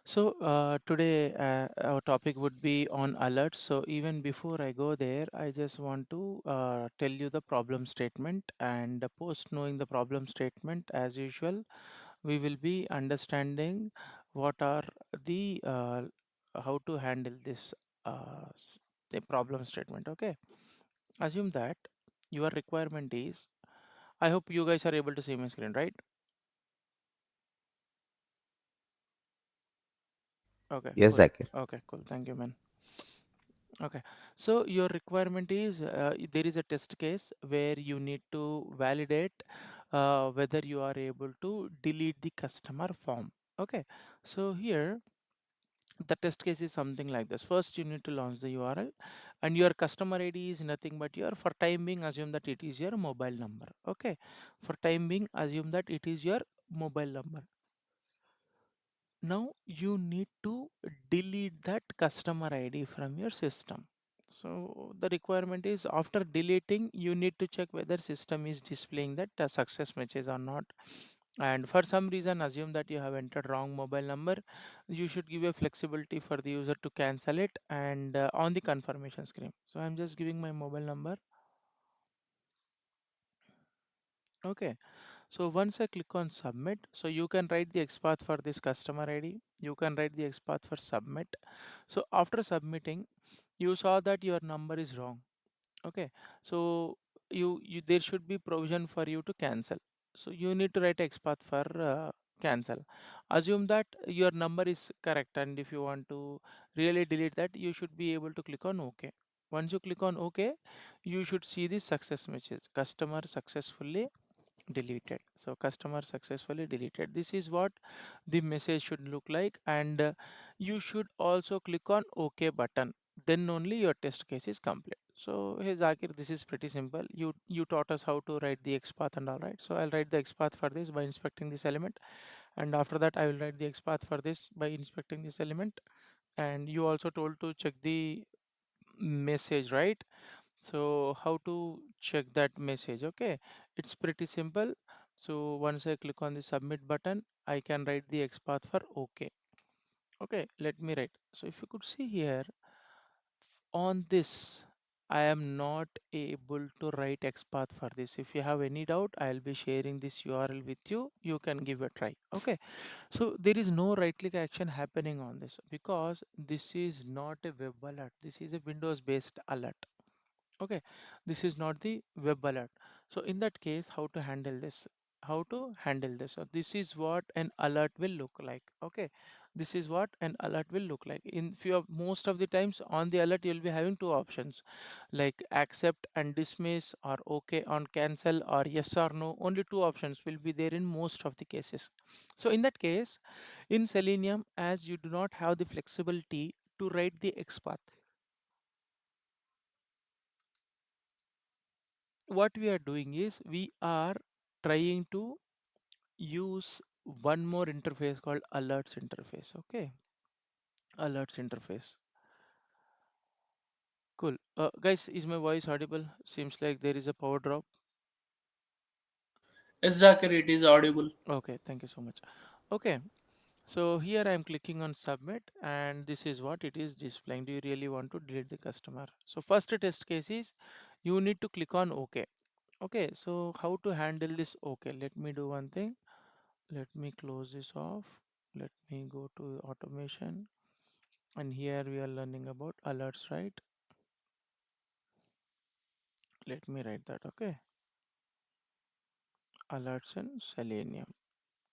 Today our topic would be on alerts. So even before I go there, I just want to tell you the problem statement, and post knowing the problem statement, as usual, we will be understanding what are the how to handle this the problem statement. Okay, assume that your requirement is. I hope you guys are able to see my screen, right? Okay, Yes, cool. Zakir. Okay, cool. Thank you, man. Okay, so your requirement is there is a test case where you need to validate whether you are able to delete the customer form. Okay, so here the test case is something like this. First, you need to launch the URL, and your customer ID is nothing but your, for time being, assume that it is your mobile number. Okay, for time being, assume that it is your mobile number. Now you need to delete that customer ID from your system. So the requirement is, after deleting, you need to check whether system is displaying that success message or not. And for some reason, assume that you have entered wrong mobile number, you should give a flexibility for the user to cancel it and on the confirmation screen. So I'm just giving my mobile number. Okay. So once I click on submit, so you can write the XPath for this customer ID. You can write the XPath for submit. So after submitting, you saw that your number is wrong. Okay. So you there should be provision for you to cancel. So you need to write XPath for cancel. Assume that your number is correct, and if you want to really delete that, you should be able to click on OK. Once you click on OK, you should see the success message. Customer successfully deleted. So customer successfully deleted. This is what the message should look like, and you should also click on OK button. Then only your test case is complete. So hey Zakir, this is pretty simple. You taught us how to write the XPath and all, right? So I'll write the XPath for this by inspecting this element, and after that I will write the XPath for this by inspecting this element. And you also told to check the message, right? So how to check that message? Okay, it's pretty simple. So once I click on the submit button, I can write the XPath for OK. Okay, let me write. So if you could see here on this, I am not able to write XPath for this. If you have any doubt, I'll be sharing this URL with you. You can give a try. Okay, so there is no right click action happening on this because this is not a web alert. This is a Windows based alert. Okay, this is not the web alert. So in that case, how to handle this? How to handle this? So this is what an alert will look like. Okay, this is what an alert will look like. In few of most of the times on the alert, you'll be having two options, like accept and dismiss, or okay on cancel, or yes or no. Only two options will be there in most of the cases. So in that case, in Selenium, as you do not have the flexibility to write the XPath, what we are doing is we are trying to use one more interface called alerts interface. Okay, alerts interface. Cool. Guys, is my voice audible? Seems like there is a power drop. Yes, Zakir, it is audible. Okay, thank you so much. Okay, so here I am clicking on submit, and this is what it is displaying. Do you really want to delete the customer? So first test case is you need to click on OK. Okay, so how to handle this? Okay, let me do one thing. Let me close this off. Let me go to automation, and here we are learning about alerts, right? Let me write that. Okay, alerts in Selenium.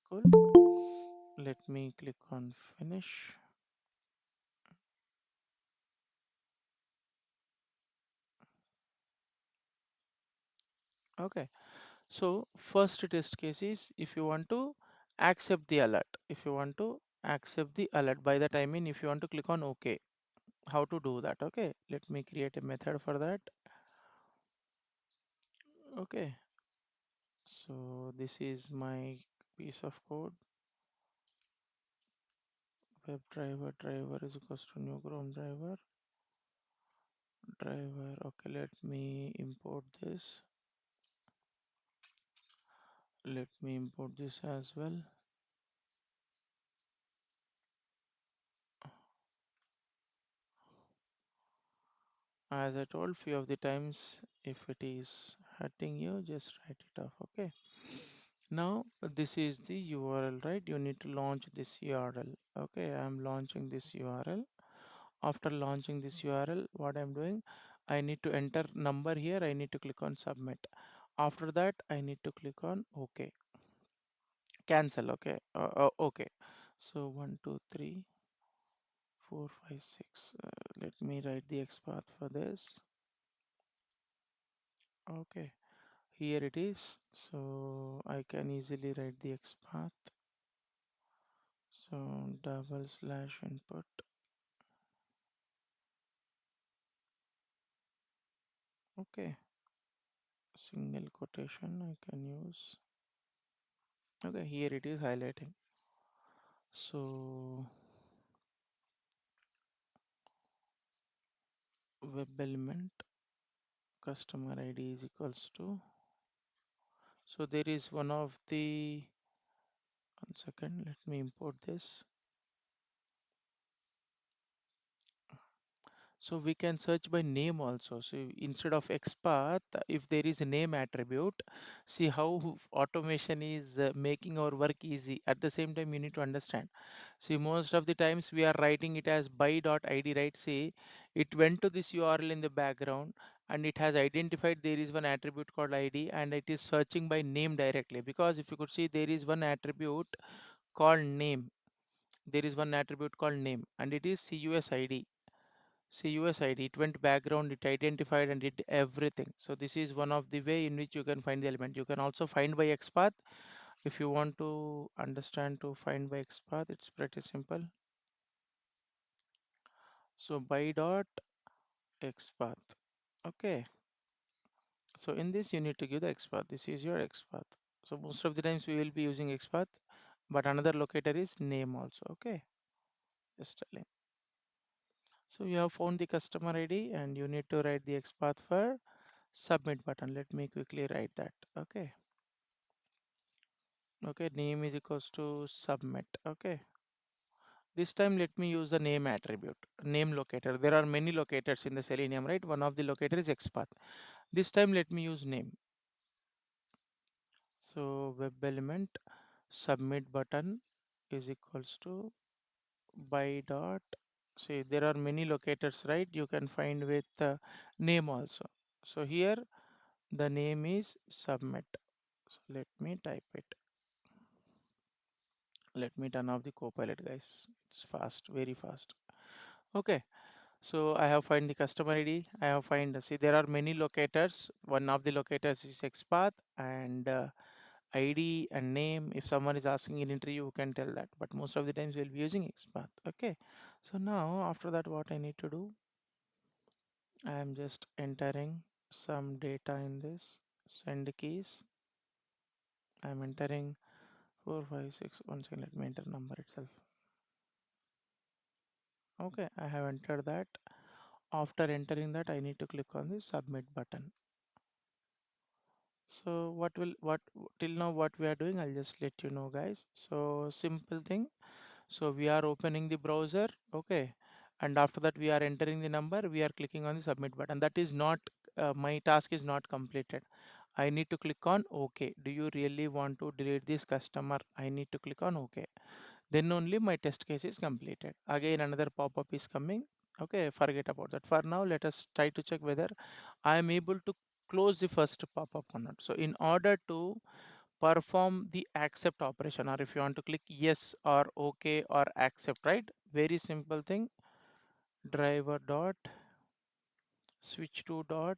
Cool. Let me click on finish. Okay, so first test case is if you want to accept the alert. If you want to accept the alert, by that I mean if you want to click on OK, how to do that? Okay, let me create a method for that. Okay, so this is my piece of code. Web driver is equals to new Chrome driver. Okay, let me import this. Let me import this as well. As I told few of the times, if it is hurting you, just write it off. Okay. Now this is the URL, right? You need to launch this URL. Okay, I'm launching this URL. After launching this URL, what I'm doing, I need to enter number here. I need to click on submit. After that, I need to click on OK. Cancel. Okay. Okay. So 1, 2, 3, 4, 5, 6. Let me write the XPath for this. Okay. Here it is. So I can easily write the XPath. So double slash input. Okay. Single quotation I can use. Okay, here it is highlighting. So web element customer ID is equals to. So there is one of the, 1 second, let me import this. So we can search by name also. So instead of XPath, if there is a name attribute, see how automation is making our work easy. At the same time, you need to understand. See, most of the times we are writing it as by.id, right? See, it went to this URL in the background and it has identified there is one attribute called ID and it is searching by name directly. Because if you could see, there is one attribute called name. There is one attribute called name and it is CUSID. CUS ID, it went background, it identified and did everything. So this is one of the way in which you can find the element. You can also find by XPath. If you want to understand to find by XPath, it's pretty simple. So by dot XPath. Okay. So in this you need to give the XPath. This is your XPath. So most of the times we will be using XPath, but another locator is name also. Okay. Just telling. So you have found the customer ID and you need to write the XPath for submit button. Let me quickly write that. Okay. Okay, name is equals to submit. Okay, this time let me use the name attribute, name locator. There are many locators in the Selenium, right? One of the locator is XPath. This time let me use name. So web element submit button is equals to by dot. See, there are many locators, right? You can find with name also. So here the name is submit. So let me type it. Let me turn off the copilot, guys. It's fast, very fast. Okay. So I have find the customer ID. I have find, see, there are many locators. One of the locators is XPath and ID and name. If someone is asking in interview, you can tell that. But most of the times we'll be using XPath. Okay. So now after that, what I need to do, I am just entering some data in this. Send keys. I'm entering 456. One second, let me enter number itself. Okay, I have entered that. After entering that, I need to click on the submit button. So what till now what we are doing, I'll just let you know, guys. So simple thing. So we are opening the browser, okay, and after that we are entering the number. We are clicking on the submit button. That is not my task is not completed. I need to click on OK. Do you really want to delete this customer? I need to click on OK. Then only my test case is completed. Again another pop-up is coming. Okay, forget about that. For now, let us try to check whether I am able to close the first pop-up or not. So in order to perform the accept operation, or if you want to click yes or okay or accept, right? Very simple thing. Driver dot switch to dot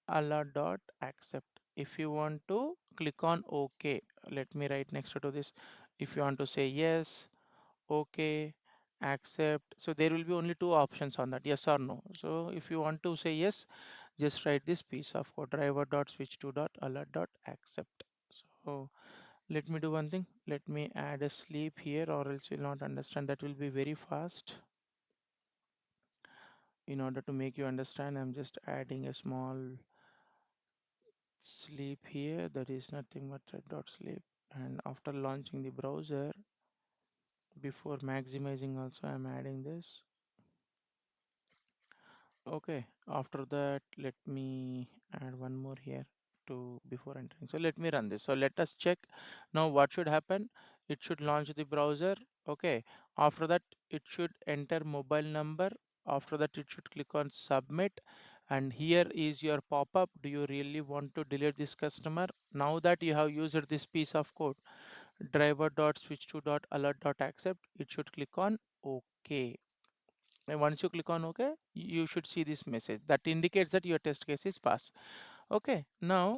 alert dot accept. If you want to click on OK, let me write next to this. If you want to say yes, okay, accept, so there will be only two options on that, yes or no. So if you want to say yes, just write this piece of code, driver dot switch to dot alert dot accept. So let me do one thing, let me add a sleep here or else you'll not understand. That will be very fast. In order to make you understand, I'm just adding a small sleep here, that is nothing but red dot sleep. And after launching the browser, before maximizing also, I'm adding this. Okay, after that, let me add one more here to before entering. So let me run this. So let us check now what should happen. It should launch the browser. Okay, after that, it should enter mobile number. After that, it should click on submit. And here is your pop-up. Do you really want to delete this customer? Now that you have used this piece of code, driver dot switch to dot alert dot accept, it should click on OK. And once you click on OK, you should see this message that indicates that your test case is passed. Okay, now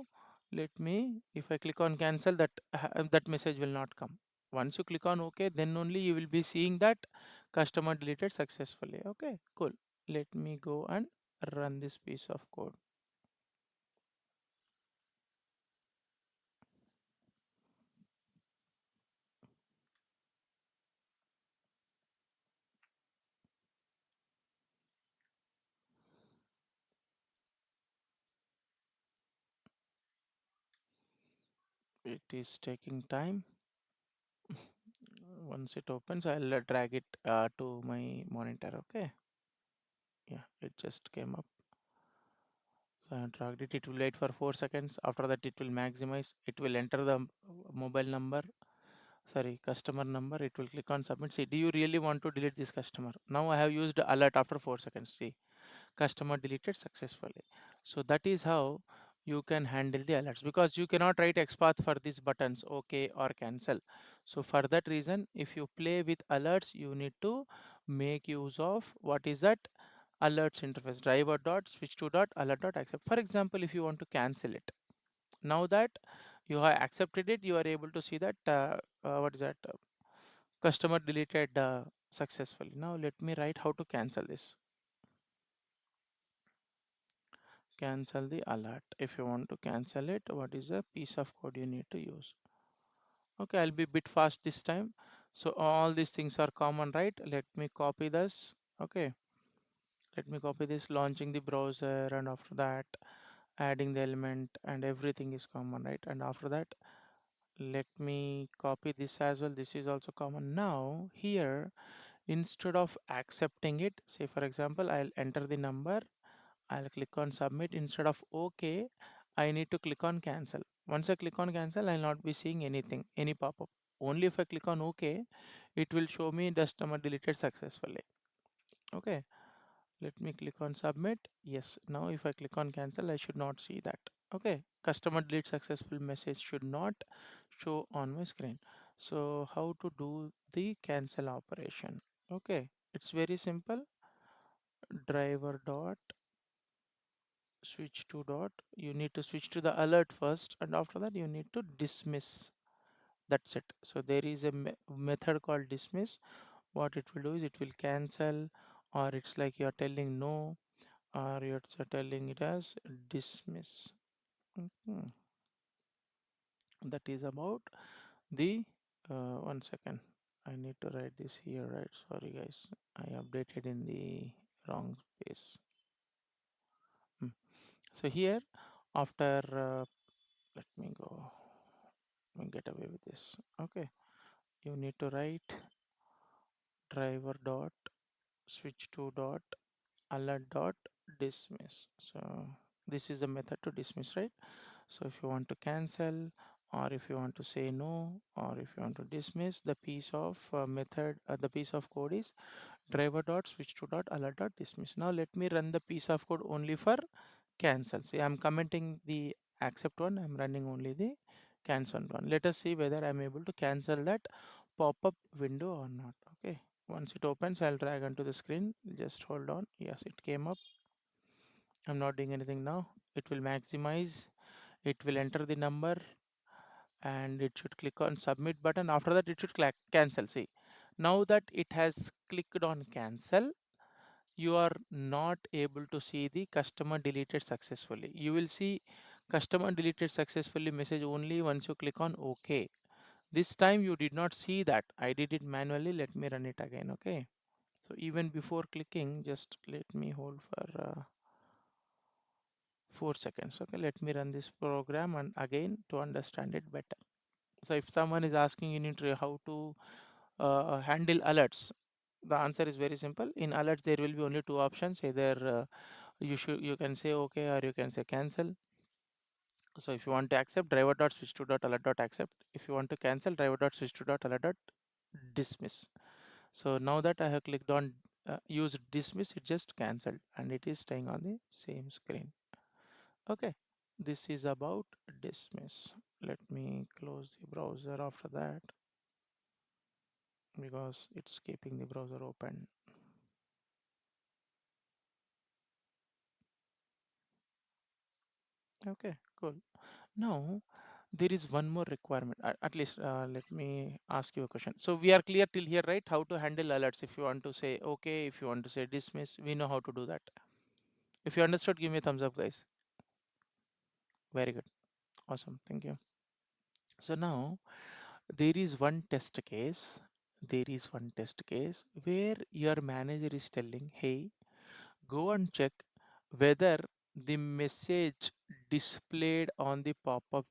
let me, if I click on cancel, that message will not come. Once you click on OK, then only you will be seeing that customer deleted successfully. Okay, cool. Let me go and run this piece of code. It is taking time. Once it opens, I'll drag it to my monitor. Okay, yeah, it just came up. So I dragged it. It will wait for 4 seconds. After that, it will maximize. It will enter the mobile number, sorry, customer number. It will click on submit. See, do you really want to delete this customer? Now I have used alert after 4 seconds. See, customer deleted successfully. So that is how you can handle the alerts, because you cannot write XPath for these buttons OK or cancel. So for that reason, if you play with alerts, you need to make use of what is that alerts interface, driver dot switch to dot alert dot accept. For example, if you want to cancel it, now that you have accepted it, you are able to see that what is that customer deleted successfully. Now let me write how to cancel this. Cancel the alert. If you want to cancel it, what is the piece of code you need to use? Okay, I'll be a bit fast this time. So all these things are common, right? Let me copy this. Okay, let me copy this, launching the browser, and after that adding the element, and everything is common, right? And after that, let me copy this as well. This is also common. Now here, instead of accepting it, say for example, I'll enter the number, I'll click on submit. Instead of OK, I need to click on cancel. Once I click on cancel, I'll not be seeing anything, any pop-up. Only if I click on OK, it will show me customer deleted successfully. Okay, let me click on submit. Yes, now if I click on cancel, I should not see that. Okay, customer delete successful message should not show on my screen. So how to do the cancel operation? Okay, it's very simple. Driver dot switch to dot, you need to switch to the alert first, and after that you need to dismiss. That's it. So there is a method called dismiss. What it will do is it will cancel, or it's like you're telling no, or you're telling it as dismiss. Mhm. That is about the one second, I need to write this here, right? Sorry guys, I updated in the wrong space. Hmm. So here, after let me go and get away with this. Okay, you need to write driver dot switch to dot alert dot dismiss. So this is the method to dismiss, right? So if you want to cancel, or if you want to say no, or if you want to dismiss, the piece of method, the piece of code is driver dot switch to dot alert dot dismiss. Now let me run the piece of code only for cancel. See, I'm commenting the accept one, I'm running only the cancel one. Let us see whether I'm able to cancel that pop-up window or not. Okay, once it opens, I'll drag onto the screen. Just hold on. Yes, it came up. I'm not doing anything now. It will maximize. It will enter the number, and it should click on submit button. After that, it should click cancel. See, now that it has clicked on cancel, you are not able to see the customer deleted successfully. You will see customer deleted successfully message only once you click on OK. This time you did not see that. I did it manually. Let me run it again. Okay. So even before clicking, just let me hold for 4 seconds. Okay. Let me run this program and again to understand it better. So if someone is asking you need to how to handle alerts, The answer is very simple. In alerts, there will be only two options. Either you can say okay or you can say cancel. So if you want to accept, driver dot switch to dot alert dot accept. If you want to cancel, driver dot switch to dot alert dot dismiss. So now that I have clicked on use dismiss, it just cancelled and it is staying on the same screen. Okay, this is about dismiss. Let me close the browser after that because it's keeping the browser open. Okay, cool. Now there is one more requirement. At least let me ask you a question. So we are clear till here, right? How to handle alerts. If you want to say okay, if you want to say dismiss, we know how to do that. If you understood, give me a thumbs up, guys. Very good. Awesome. Thank you. So now there is one test case. There is one test case where your manager is telling, hey, go and check whether the message displayed on the pop-up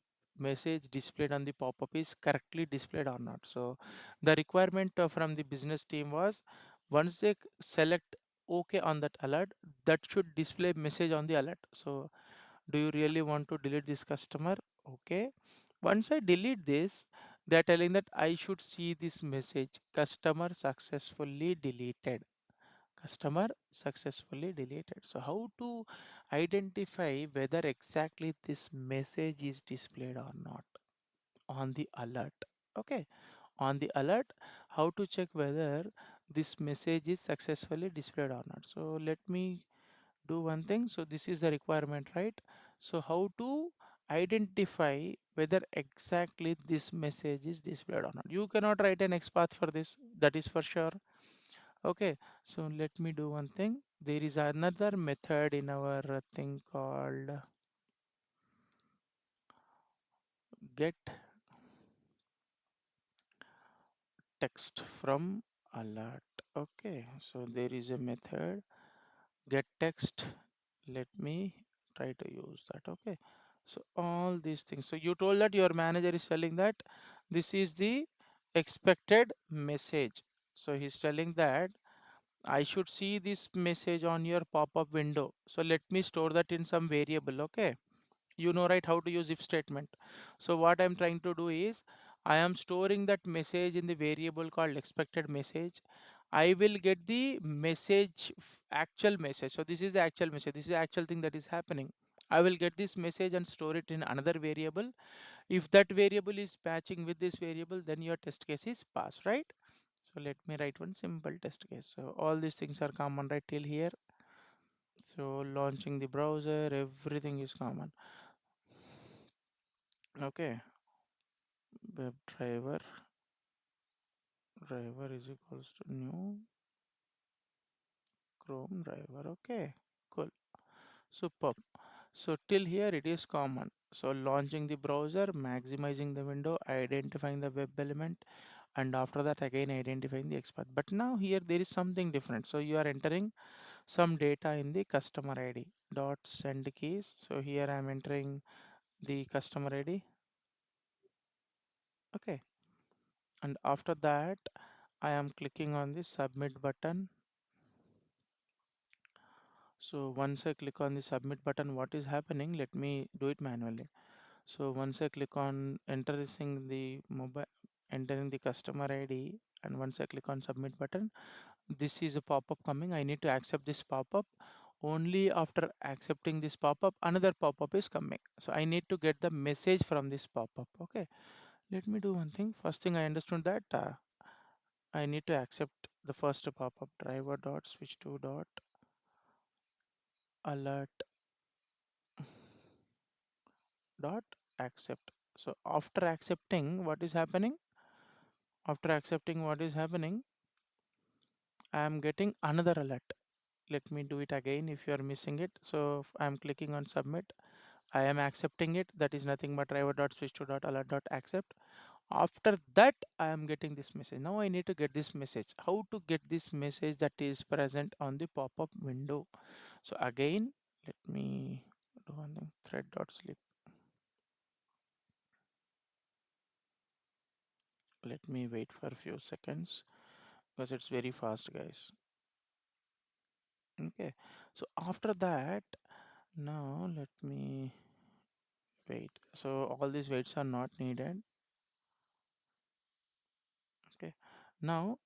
is correctly displayed or not. So the requirement from the business team was once they select OK on that alert, that should display message on the alert. So do you really want to delete this customer? Okay. Once I delete this, they're telling that I should see this message, customer successfully deleted. Customer successfully deleted. So how to identify whether exactly this message is displayed or not on the alert? Okay, on the alert, how to check whether this message is successfully displayed or not? So let me do one thing. So this is the requirement, right? So how to identify whether exactly this message is displayed or not? You cannot write an XPath for this, that is for sure. Okay, so let me do one thing. There is another method in our thing called get text from alert. Okay, so there is a method get text. Let me try to use that. Okay, so all these things. So you told that your manager is telling that this is the expected message. So he's telling that I should see this message on your pop-up window. So let me store that in some variable. Okay, you know, right, how to use if statement. So what I'm trying to do is I am storing that message in the variable called expected message. I will get the message, actual message. So this is the actual message, this is the actual thing that is happening. I will get this message and store it in another variable. If that variable is matching with this variable, then your test case is passed, right? So let me write one simple test case. So all these things are common right till here. So launching the browser, everything is common. Okay, web driver is equals to new Chrome driver. Okay, cool, superb. So till here it is common. So launching the browser, maximizing the window, identifying the web element, and after that again identifying the expert. But now here there is something different. So you are entering some data in the customer ID dot send keys. So here I am entering the customer ID. Okay, and after that I am clicking on the submit button. So once I click on the submit button, what is happening? Let me do it manually. So once I click on entering the mobile, entering the customer ID, and once I click on submit button, this is a pop-up coming. I need to accept this pop-up. Only after accepting this pop-up, another pop-up is coming. So I need to get the message from this pop-up. Okay, let me do one thing. First thing I understood that I need to accept the first pop-up driver dot switch to dot alert dot accept. So after accepting, what is happening? After accepting, what is happening? I am getting another alert. Let me do it again if you are missing it. So I am clicking on submit. I am accepting it. That is nothing but driver dot switch to dot alert dot accept. After that, I am getting this message. Now I need to get this message. How to get this message that is present on the pop-up window? So again, let me do one thing. Thread dot sleep. Let me wait for a few seconds. because it's very fast, guys. Okay, so after that, now let me wait. So all these waits are not needed. Okay, now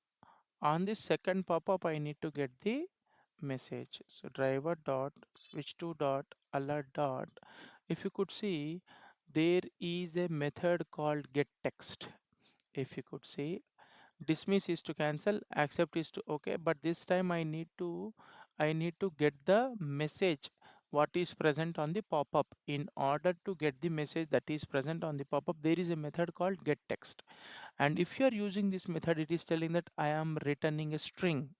on the second pop-up, I need to get the message. So driver dot switch to dot alert dot. If you could see, there is a method called get text. If you could see, dismiss is to cancel, accept is to okay, but this time I need to get the message what is present on the pop-up. In order to get the message that is present on the pop-up, there is a method called get text. And if you are using this method, it is telling that I am returning a string.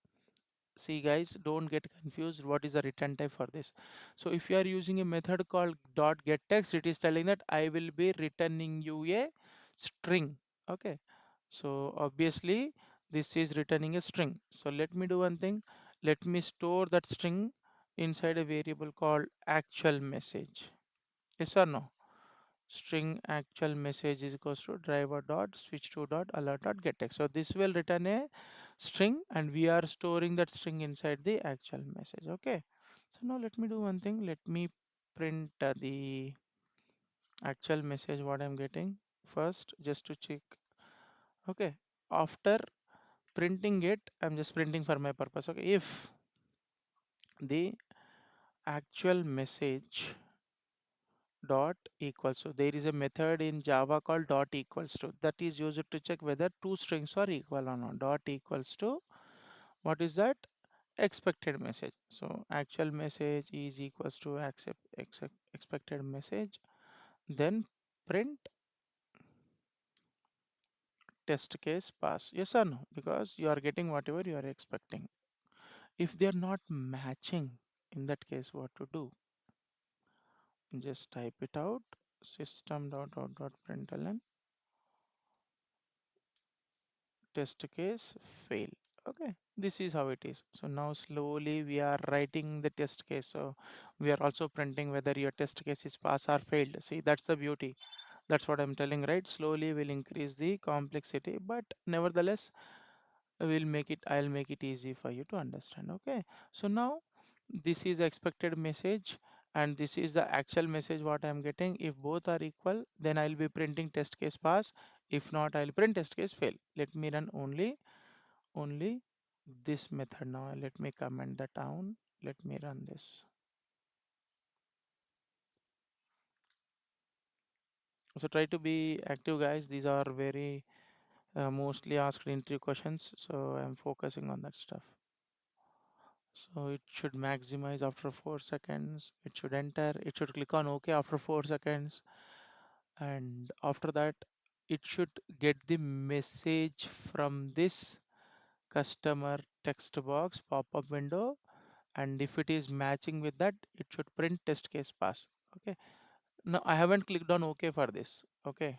See guys, don't get confused what is the return type for this. So if you are using a method called dot get text, it is telling that I will be returning you a string. Okay, so obviously this is returning a string. So let me do one thing. Let me store that string inside a variable called actual message. Yes or no? String actual message is equals to driver dot switch to dot alert dot get text. So this will return a string and we are storing that string inside the actual message. Okay, so now let me do one thing. Let me print the actual message what I'm getting first just to check. Okay, after printing it, I'm just printing for my purpose. Okay, if the actual message dot equals to, there is a method in Java called dot equals to, that is used to check whether two strings are equal or not. Dot equals to, what is that? Expected message. So actual message is equals to accept expected message, then print test case pass. Yes or no? Because you are getting whatever you are expecting. If they are not matching, in that case what to do? Just type it out, system dot out dot println test case fail. Okay, this is how it is. So now slowly we are writing the test case, so we are also printing whether your test case is pass or failed. See, that's the beauty. That's what I'm telling, right? Slowly we'll increase the complexity, but nevertheless I'll make it easy for you to understand. Okay, so now this is expected message and this is the actual message what I'm getting. If both are equal, then I'll be printing test case pass. If not, I'll print test case fail. Let me run only this method. Now let me comment that down. Let me run this. So try to be active, guys. These are very mostly asked interview questions, so I'm focusing on that stuff. So it should maximize after 4 seconds. It should enter. It should click on OK after 4 seconds. And after that, it should get the message from this customer text box pop-up window. And if it is matching with that, it should print test case pass. Okay. Now I haven't clicked on OK for this. Okay.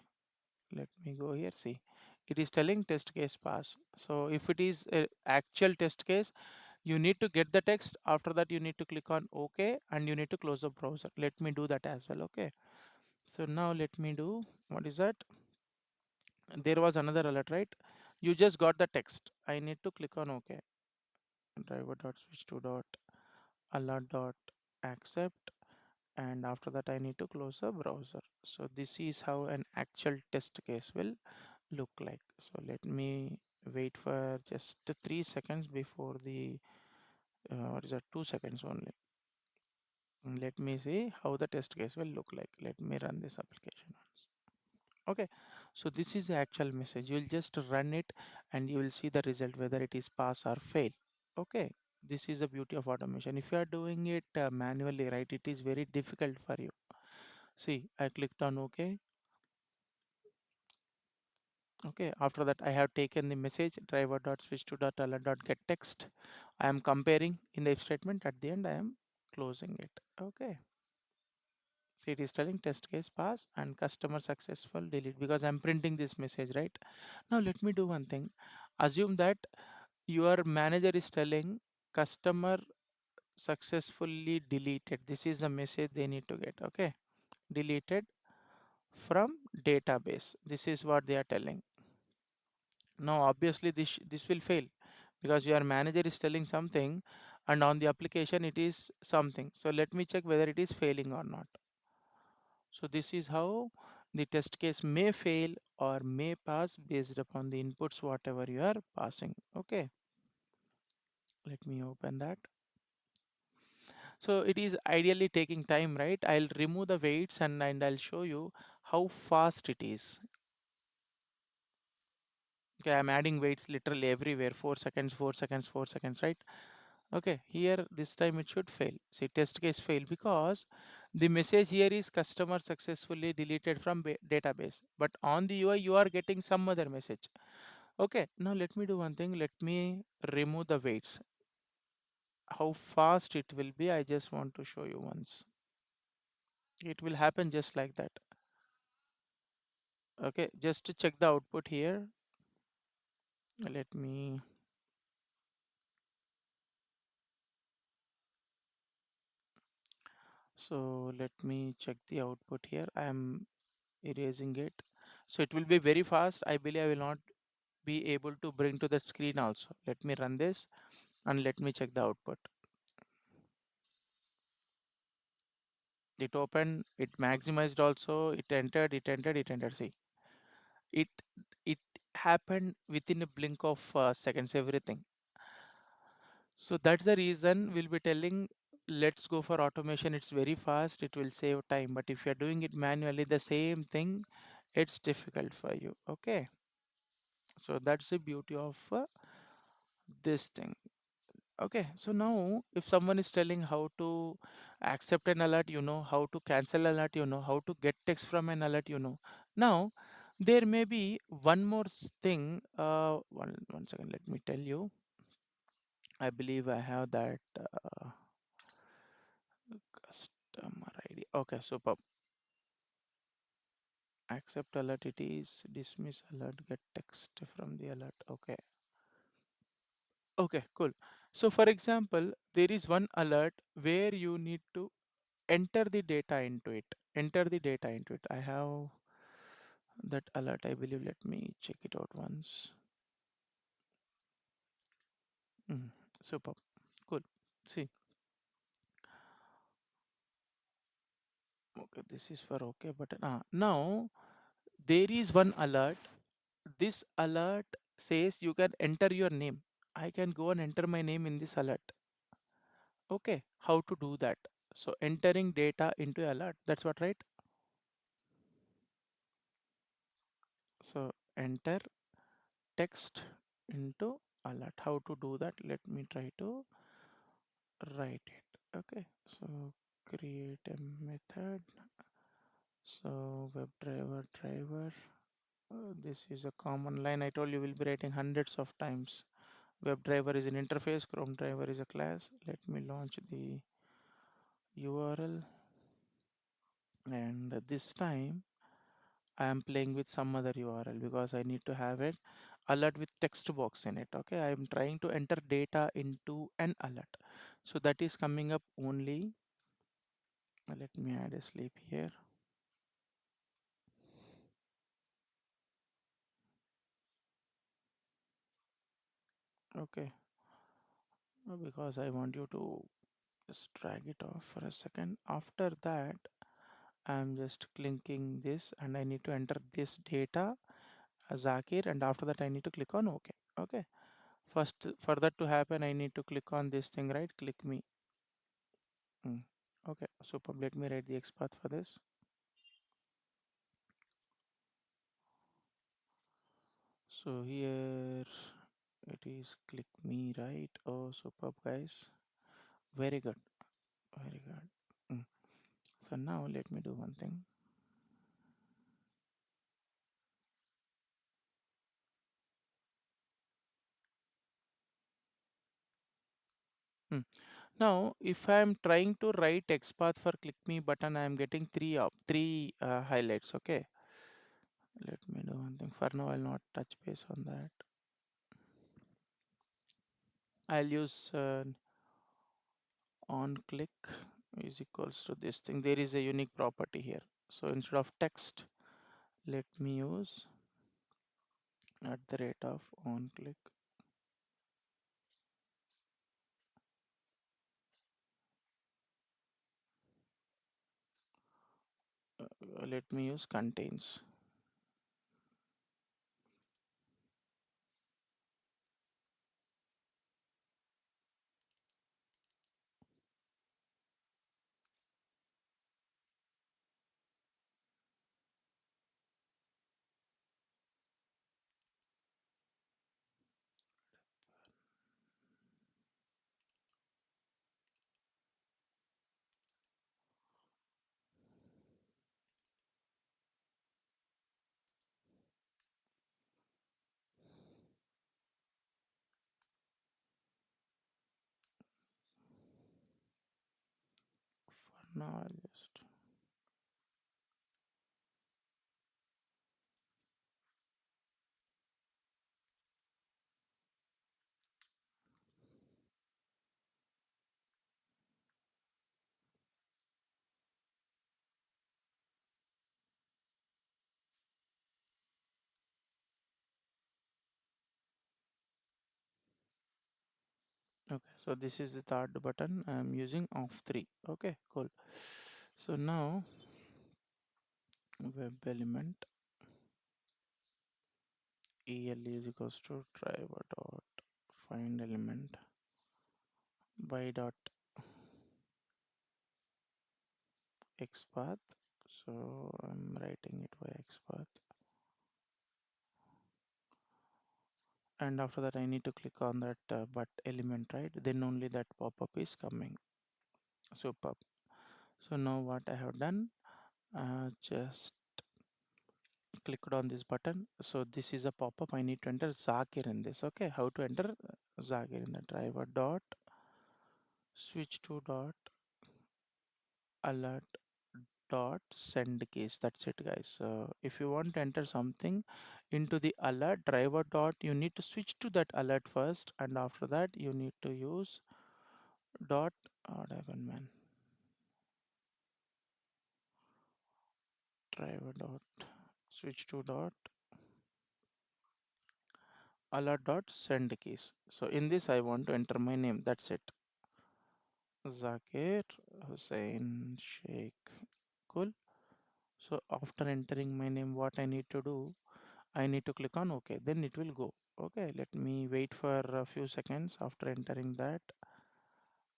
Let me go here. See, it is telling test case pass. So if it is a actual test case, you need to get the text. After that, you need to click on OK and you need to close the browser. Let me do that as well. Okay, so now let me do, what is that? There was another alert, right? You just got the text. I need to click on OK. Driver dot switch to dot alert dot accept, and after that I need to close the browser. So this is how an actual test case will look like. So let me wait for just 3 seconds before the what is that, 2 seconds only. Let me see how the test case will look like. Let me run this application. Okay, so this is the actual message. You will just run it and you will see the result whether it is pass or fail. Okay, this is the beauty of automation. If you are doing it manually, right, it is very difficult for you. See, I clicked on OK. Okay, after that I have taken the message driver dot switch to dot alert dot get text. I am comparing in the if statement. At the end I am closing it. Okay, see, it is telling test case pass and customer successful delete because I'm printing this message, right? Now let me do one thing. Assume that your manager is telling customer successfully deleted. This is the message they need to get. Okay, deleted from database. This is what they are telling. Now obviously this will fail because your manager is telling something and on the application it is something. So let me check whether it is failing or not. So this is how the test case may fail or may pass based upon the inputs whatever you are passing. Okay, let me open that. So it is ideally taking time, right? I'll remove the weights and I'll show you how fast it is. Okay, I'm adding weights literally everywhere. 4 seconds, 4 seconds, 4 seconds, right? Okay, here this time it should fail. See, test case fail because the message here is customer successfully deleted from database. But on the UI, you are getting some other message. Okay, now let me do one thing. Let me remove the weights. How fast it will be, I just want to show you once. It will happen just like that. Okay, just to check the output here. Let me, so let me check the output here. I am erasing it. So it will be very fast. I believe I will not be able to bring to the screen also. Let me run this and let me check the output. It opened, it maximized also, it entered, it entered, it entered. See, it it happened within a blink of seconds, everything. So that's the reason we'll be telling let's go for automation. It's very fast, it will save time. But if you're doing it manually, the same thing, it's difficult for you. Okay. So that's the beauty of this thing. Okay, so now if someone is telling how to accept an alert, you know, how to cancel alert, you know, how to get text from an alert, you know. Now, there may be one more thing. One second, let me tell you. I believe I have that customer ID. Okay, super. Accept alert it is, dismiss alert, get text from the alert. Okay. Okay, cool. So for example, there is one alert where you need to enter the data into it. Enter the data into it. I have that alert, I believe. Let me check it out once. Mm, super. Cool. See, okay, this is for okay, but now there is one alert. This alert says you can enter your name. I can go and enter my name in this alert. Okay, how to do that? So entering data into alert. That's what, right? So enter text into alert. How to do that? Let me try to write it. Okay, so create a method. So web driver. This is a common line. I told you will be writing hundreds of times. Web driver is an interface. Chrome driver is a class. Let me launch the URL, and this time I am playing with some other URL because I need to have it alert with text box in it. Okay, I am trying to enter data into an alert. So that is coming up only. Let me add a sleep here. Okay, because I want you to just drag it off for a second. After that, I'm just clicking this and I need to enter this data as Zakir, and after that I need to click on OK. Okay. First, for that to happen, I need to click on this thing, right? Click me. Mm. Okay, super. Let me write the XPath for this. So here it is click me, right? Oh, superb, guys. Very good. Very good. Mm. So now let me do one thing. Mm. Now, if I am trying to write XPath for click me button, I am getting three highlights. Okay. Let me do one thing. For now, I'll not touch base on that. I'll use on click is equals to this thing. There is a unique property here. So instead of text, let me use at the rate of on click. let me use contains. For now, I'll just okay. So this is the third button I'm using of three. Okay, cool. So now web element el is equals to driver dot find element by dot xpath. So I'm writing it by xpath, and after that I need to click on that but element, right? Then only that pop-up is coming. Superb. So now what I have done, just clicked on this button. So this is a pop-up. I need to enter Zakir in this. Okay, how to enter Zakir in the driver dot switch to dot alert dot send case. That's it, guys. So if you want to enter something into the alert driver dot, you need to switch to that alert first, and after that you need to use dot. What happened, man? Driver dot switch to dot alert dot send keys. So in this I want to enter my name. That's it. Zakir Hussain Sheikh. Cool. So after entering my name, what I need to do, I need to click on OK. Then it will go. Okay, let me wait for a few seconds after entering that.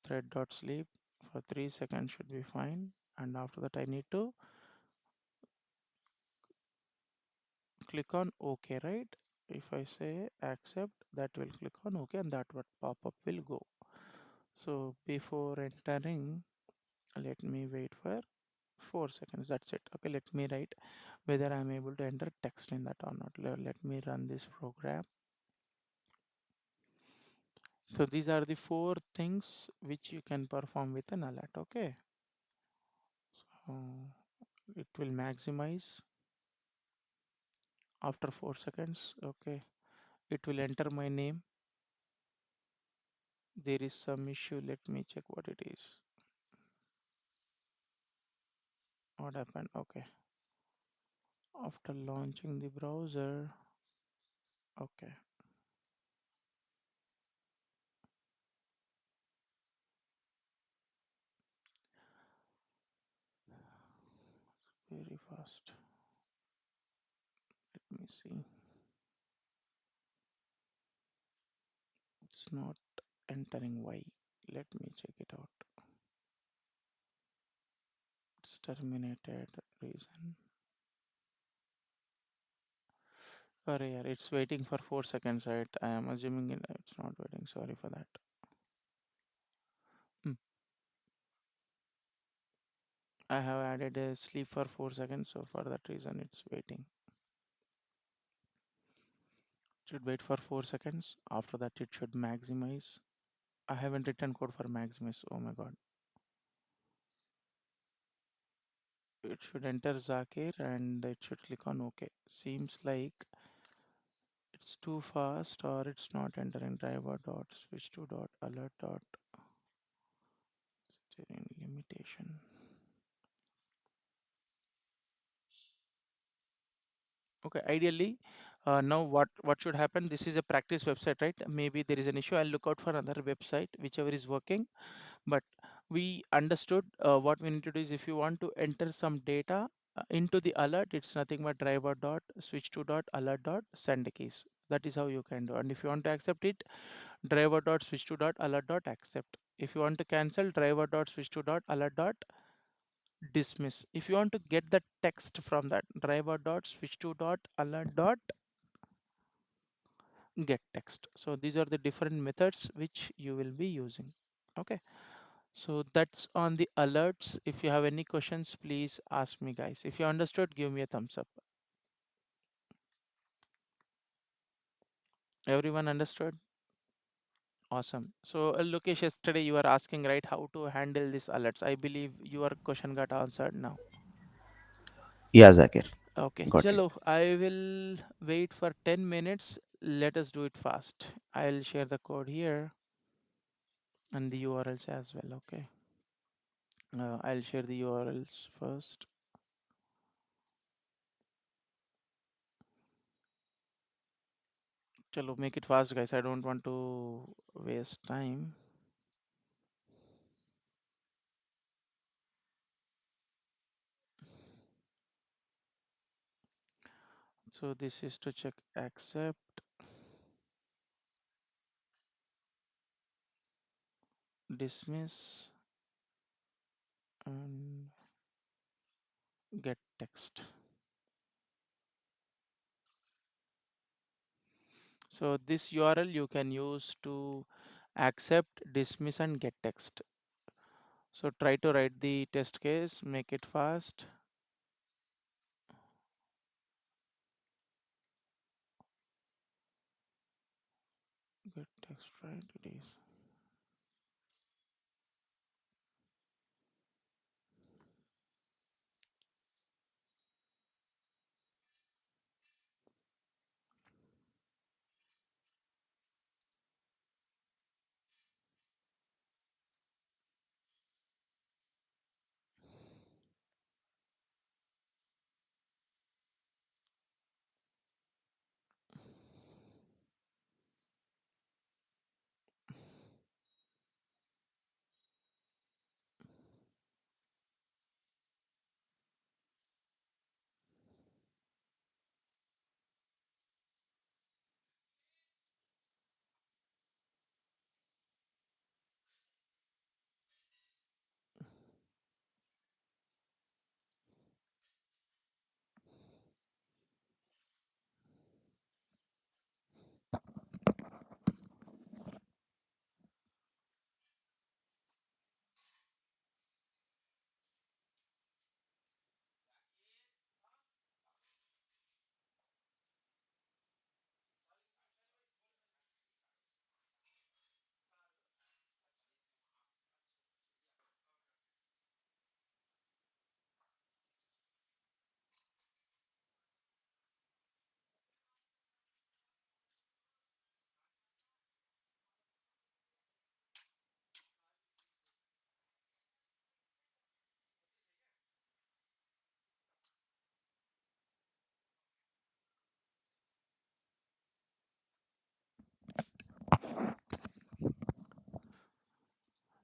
Thread dot sleep for 3 seconds should be fine. And after that, I need to click on OK, right? If I say accept, that will click on OK, and that what pop-up will go. So before entering, let me wait for 4 seconds. That's it. Okay, let me write whether I'm able to enter text in that or not. Let me run this program. So these are the four things which you can perform with an alert. Okay, so it will maximize after 4 seconds. Okay, it will enter my name. There is some issue. Let me check what it is. What happened? Okay, after launching the browser. Okay, very fast. Let me see. It's not entering. Why? Let me check it out. It's terminated. Reason. Sorry, yeah, it's waiting for 4 seconds, right? I am assuming it's not waiting. Sorry for that. Hmm. I have added a sleep for 4 seconds, so for that reason it's waiting. It should wait for 4 seconds. After that, it should maximize. I haven't written code for maximize. Oh my god. It should enter Zakir and it should click on OK. Seems like it's too fast or it's not entering driver dot switch to dot alert dot steering limitation. Okay, ideally, now what should happen? This is a practice website, right? Maybe there is an issue. I'll look out for another website, whichever is working. But we understood what we need to do is if you want to enter some data, into the alert, it's nothing but driver dot switch to dot alert dot send keys. That is how you can do. And if you want to accept it, driver dot switch to dot alert dot accept. If you want to cancel, driver dot switch to dot alert dot dismiss. If you want to get the text from that, driver dot switch to dot alert dot get text. So these are the different methods which you will be using. Okay, so that's on the alerts. If you have any questions, please ask me, guys. If you understood, give me a thumbs up. Everyone understood? Awesome. So Lokesh, yesterday you were asking, right, how to handle these alerts. I believe your question got answered now. Yeah, Zakir, Okay, got it. chalo, I will wait for 10 minutes. Let us do it fast. I'll share the code here and the URLs as well. Okay, I'll share the URLs first. Chalo, make it fast, guys. I don't want to waste time. So this is to check accept, dismiss, and get text. So this URL you can use to accept, dismiss, and get text. So try to write the test case, make it fast. Get text right, it is.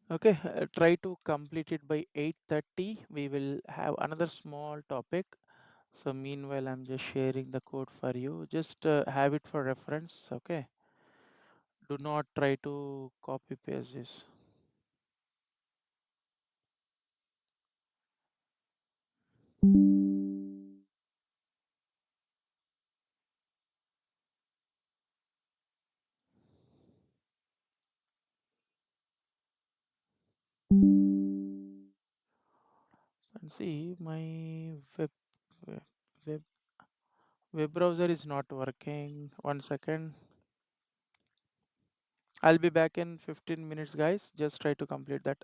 Okay, try to complete it by 8:30. We will have another small topic. So meanwhile, I'm just sharing the code for you. Just have it for reference. Okay. Do not try to copy paste this. And see, my web, web web browser is not working. 1 second. I'll be back in 15 minutes, guys. Just try to complete that.